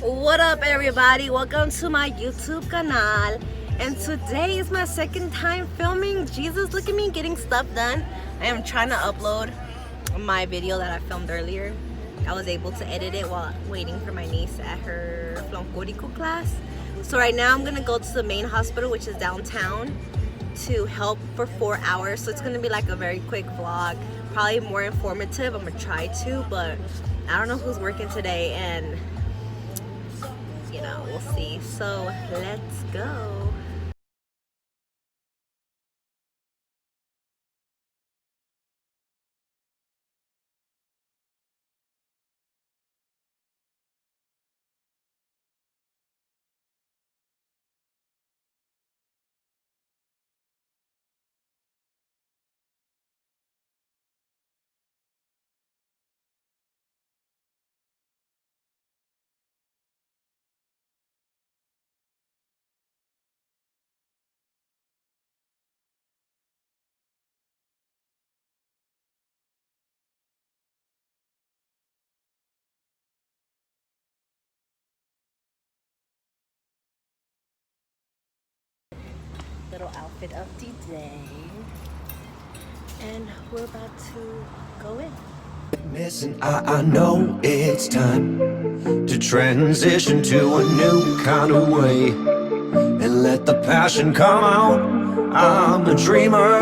What up everybody, welcome to my YouTube canal, and today is my second time filming. Jesus, look at me getting stuff done. I am trying to upload my video that I filmed earlier. I was able to edit it while waiting for my niece at her Flancorico class. So right now I'm gonna go to the main hospital, which is downtown, to help for 4 hours. So it's gonna be like a very quick vlog, probably more informative. I'm gonna try to, but I don't know who's working today, and you know, we'll see. So let's go. Little outfit of the day, and we're about to go in. Missing, I know it's time to transition to a new kind of way and let the passion come out. I'm a dreamer.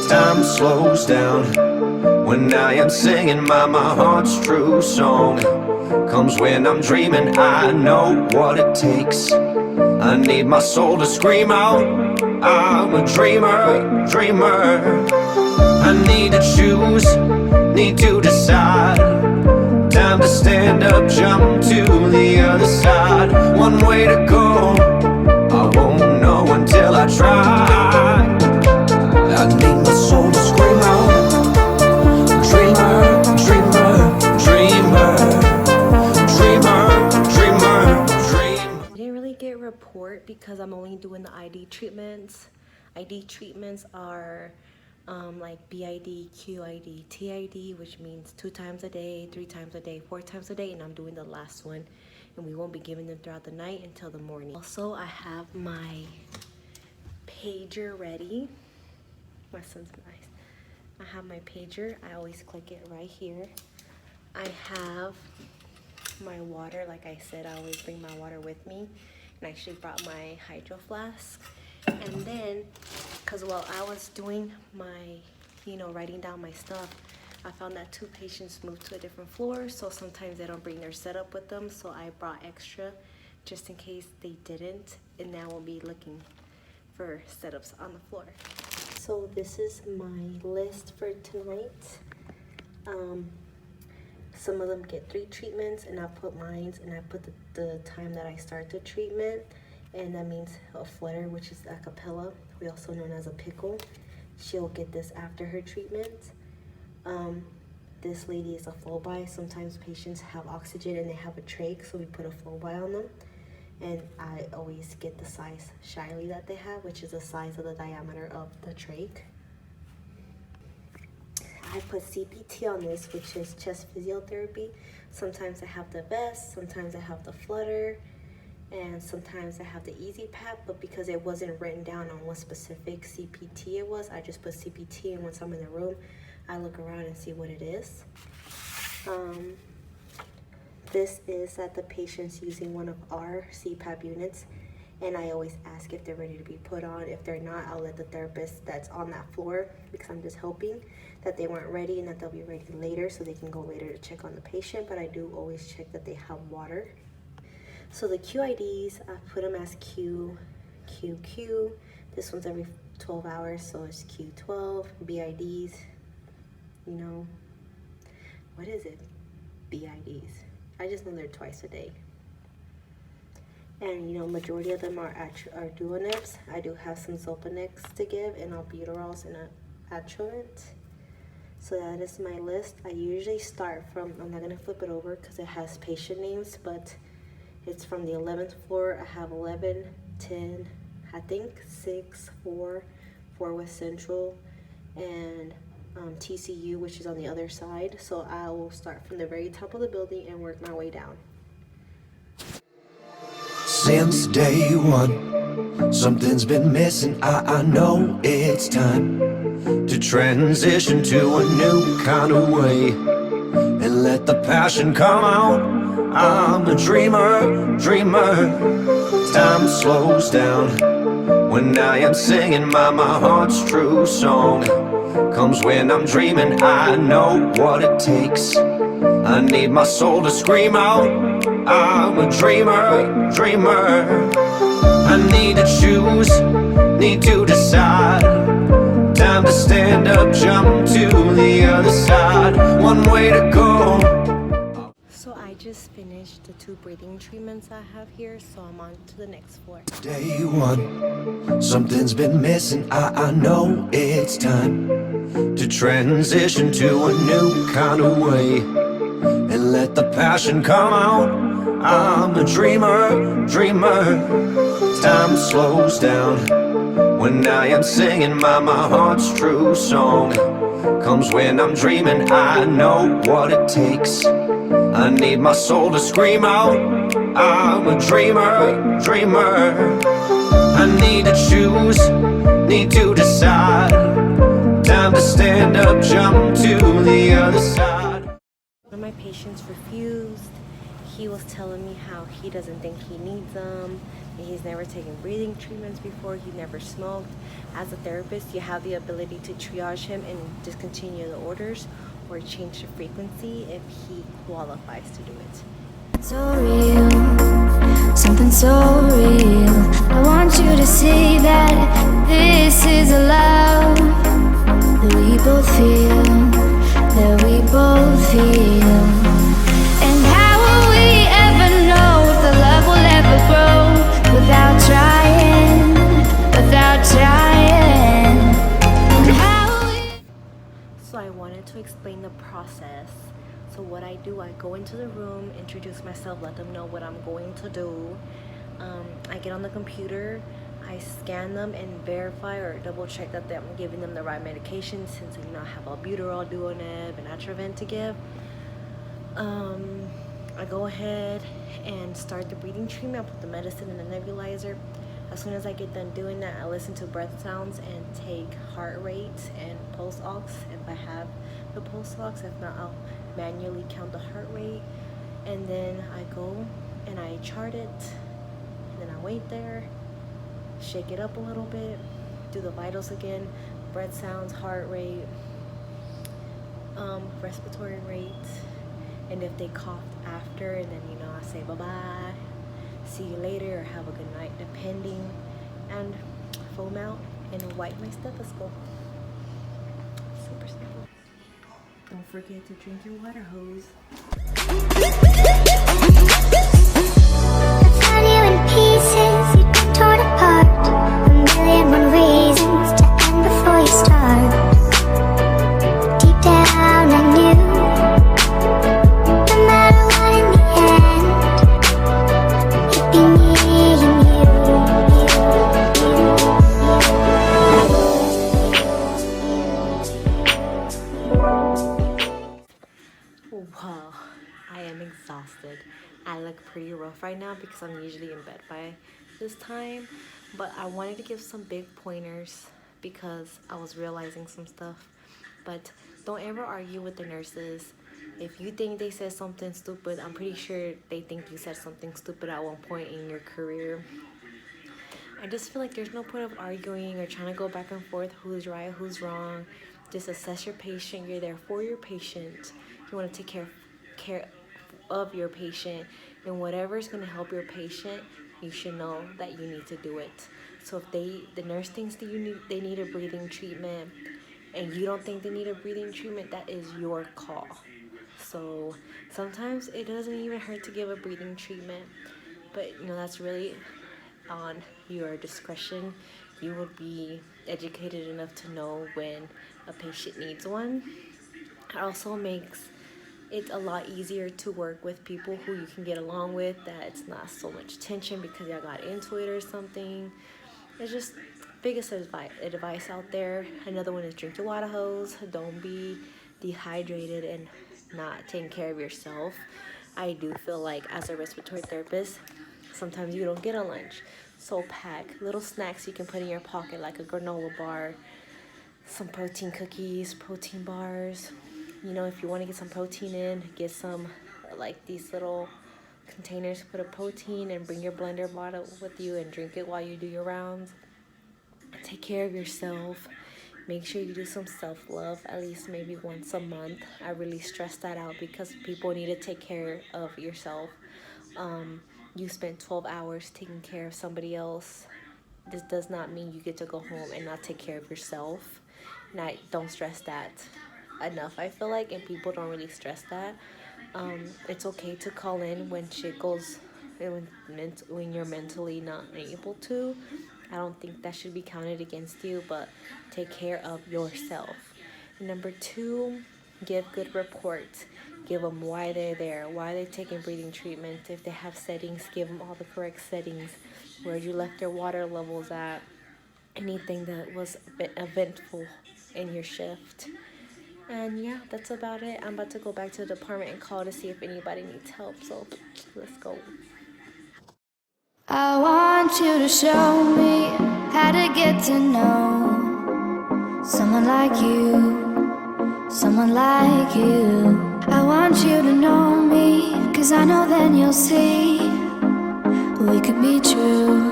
Time slows down when I am singing my heart's true song. Comes when I'm dreaming, I know what it takes. I need my soul to scream out. I'm a dreamer. I need to choose, need to decide. Time to stand up, jump to the other side. One way to go, I won't know until I try. I need my soul to scream out. Dreamer. I didn't really get a report because I'm only doing the ID treatments. ID treatments are like BID, QID, TID, which means 2 times a day, 3 times a day, 4 times a day, and I'm doing the last one, and we won't be giving them throughout the night until the morning. Also, I have my pager ready. My son's nice. I have my pager. I always click it right here. I have my water. Like I said, I always bring my water with me, and I actually brought my hydro flask. And then, because while I was doing my, writing down my stuff, I found that 2 patients moved to a different floor, so sometimes they don't bring their setup with them, so I brought extra just in case they didn't, and now we'll be looking for setups on the floor. So this is my list for tonight. Some of them get 3 treatments, and I put lines, and I put the time that I start the treatment, and that means a flutter, which is a cappella, we also known as a pickle. She'll get this after her treatment. This lady is a flow-by. Sometimes patients have oxygen and they have a trach, so we put a flow-by on them. And I always get the size Shiley that they have, which is the size of the diameter of the trach. I put CPT on this, which is chest physiotherapy. Sometimes I have the vest, sometimes I have the flutter, and sometimes I have the easy pap, but because it wasn't written down on what specific CPT it was, I just put CPT, and once I'm in the room, I look around and see what it is. This is that the patient's using one of our CPAP units, and I always ask if they're ready to be put on. If they're not, I'll let the therapist that's on that floor, because I'm just hoping that they weren't ready and that they'll be ready later so they can go later to check on the patient, but I do always check that they have water. So the QIDs, I put them as Q. This one's every 12 hours, so it's Q12. BIDs, what is it? BIDs. I just know they're twice a day. And majority of them are Duonips. I do have some Zolpanics to give, and albuterols and Atrovent. So that is my list. I usually start from, I'm not gonna flip it over because it has patient names, but it's from the 11th floor. I have 11, 10, I think 6, 4 West Central, and TCU, which is on the other side. So I will start from the very top of the building and work my way down. since day one. Something's been missing, I know it's time to transition to a new kind of way and let the passion come out. I'm a dreamer, time slows down when I am singing my heart's true song. Comes when I'm dreaming, I know what it takes. I need my soul to scream out. I'm a dreamer. I need to choose, need to decide. Time to stand up, jump to the other side. One way to go. So I just finished the 2 breathing treatments I have here, so I'm on to the next 4. Day one, something's been missing, I know it's time to transition to a new kind of way and let the passion come out. I'm a dreamer. Time slows down when I am singing my heart's true song. Comes when I'm dreaming, I know what it takes. I need my soul to scream out. I'm a dreamer. I need to choose, need to decide. Time to stand up, jump to the other side. One of my patients refused. He was telling me how he doesn't think he needs them. He's never taken breathing treatments before. He never smoked. As a therapist, you have the ability to triage him and discontinue the orders or change the frequency if he qualifies to do it. So real, something so real. I want you to see that this is a love that we both feel, that we both feel. And how will we ever know if the love will ever grow without trying, without trying? And how will we... So I wanted to explain the process. So what I do, I go into the room, introduce myself, let them know what I'm going to do. I get on the computer, I scan them and verify or double check that I'm giving them the right medication, since I have albuterol, Duoneb, and Atrovent to give. I go ahead and start the breathing treatment. I put the medicine in the nebulizer. As soon as I get done doing that, I listen to breath sounds and take heart rate and pulse ox if I have the pulse ox. If not, I'll manually count the heart rate, and then I go and I chart it, and then I wait there, shake it up a little bit, do the vitals again, breath sounds, heart rate, respiratory rate, and if they coughed after, and then I say bye-bye, see you later, or have a good night, depending, and foam out and wipe my stethoscope. Super simple. Don't forget to drink your water hose. I found you in pieces, you got torn apart. A million one reasons to end before you start. Deep down I knew, no matter what in the end, it'd be me and Wow, I am exhausted. I look pretty rough right now because I'm usually in bed by this time, but I wanted to give some big pointers because I was realizing some stuff. But don't ever argue with the nurses. If you think they said something stupid, I'm pretty sure they think you said something stupid at one point in your career. I just feel like there's no point of arguing or trying to go back and forth who's right, who's wrong. Just assess your patient. You're there for your patient. You want to take care of your patient, and whatever is going to help your patient, you should know that you need to do it. So if the nurse thinks that they need a breathing treatment and you don't think they need a breathing treatment, that is your call. So sometimes it doesn't even hurt to give a breathing treatment, but that's really on your discretion. You would be educated enough to know when a patient needs one. It also makes it a lot easier to work with people who you can get along with, that it's not so much tension because y'all got into it or something. It's just biggest advice out there. Another one is drink your water hose. Don't be dehydrated and not taking care of yourself. I do feel like as a respiratory therapist, sometimes you don't get a lunch. So pack little snacks you can put in your pocket, like a granola bar, some protein cookies, protein bars. You know, if you want to get some protein in, get some like these little containers to put a protein, and bring your blender bottle with you and drink it while you do your rounds. Take care of yourself. Make sure you do some self-love at least maybe once a month. I really stress that out because people need to take care of yourself. You spent 12 hours taking care of somebody else. This does not mean you get to go home and not take care of yourself. And I don't stress that enough, I feel like, and people don't really stress that. It's okay to call in when shit goes, when you're mentally not able to. I don't think that should be counted against you, but take care of yourself. Number 2, give good reports. Give them why they're there, why they're taking breathing treatment. If they have settings, give them all the correct settings, where you left their water levels at, anything that was eventful in your shift. And yeah, that's about it. I'm about to go back to the department and call to see if anybody needs help, so let's go. I want you to show me how to get to know someone like you, someone like you. I want you to know me, 'cause I know then you'll see we could be true,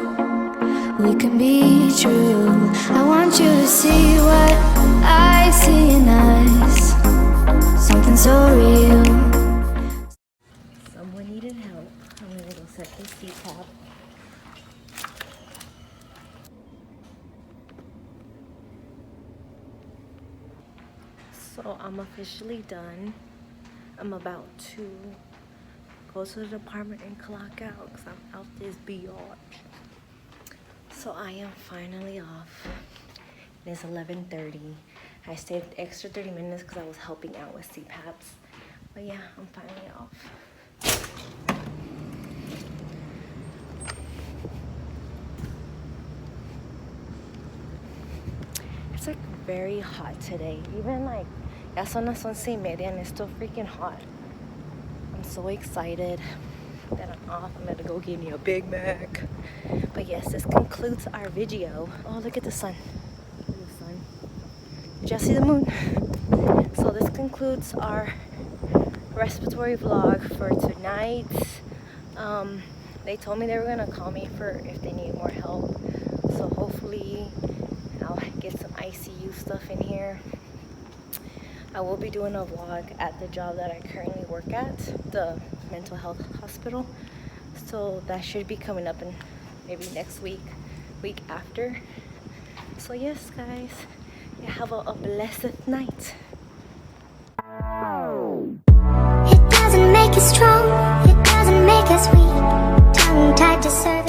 we can be true. I want you to see what I see in us, something so real. Someone needed help. I'm gonna go set this CPAP. So I'm officially done. I'm about to go to the department and clock out because I'm out this biatch. So I am finally off. It is 11:30. I stayed extra 30 minutes because I was helping out with CPAPs. But yeah, I'm finally off. It's like very hot today. Even like, ya son las 11:30 and it's still freaking hot. I'm so excited that I'm off. I'm gonna go get me a Big Mac. But yes, this concludes our video. Oh, look at the sun. Look at the sun. Did y'all see the moon? So this concludes our respiratory vlog for tonight. They told me they were gonna call me for if they need more help. So hopefully I'll get some ICU stuff in here. I will be doing a vlog at the job that I currently work at, the mental health hospital. So that should be coming up in maybe next week, week after. So yes, guys, you have a blessed night. It doesn't make us strong, it doesn't make us weak. Tongue tied to serve.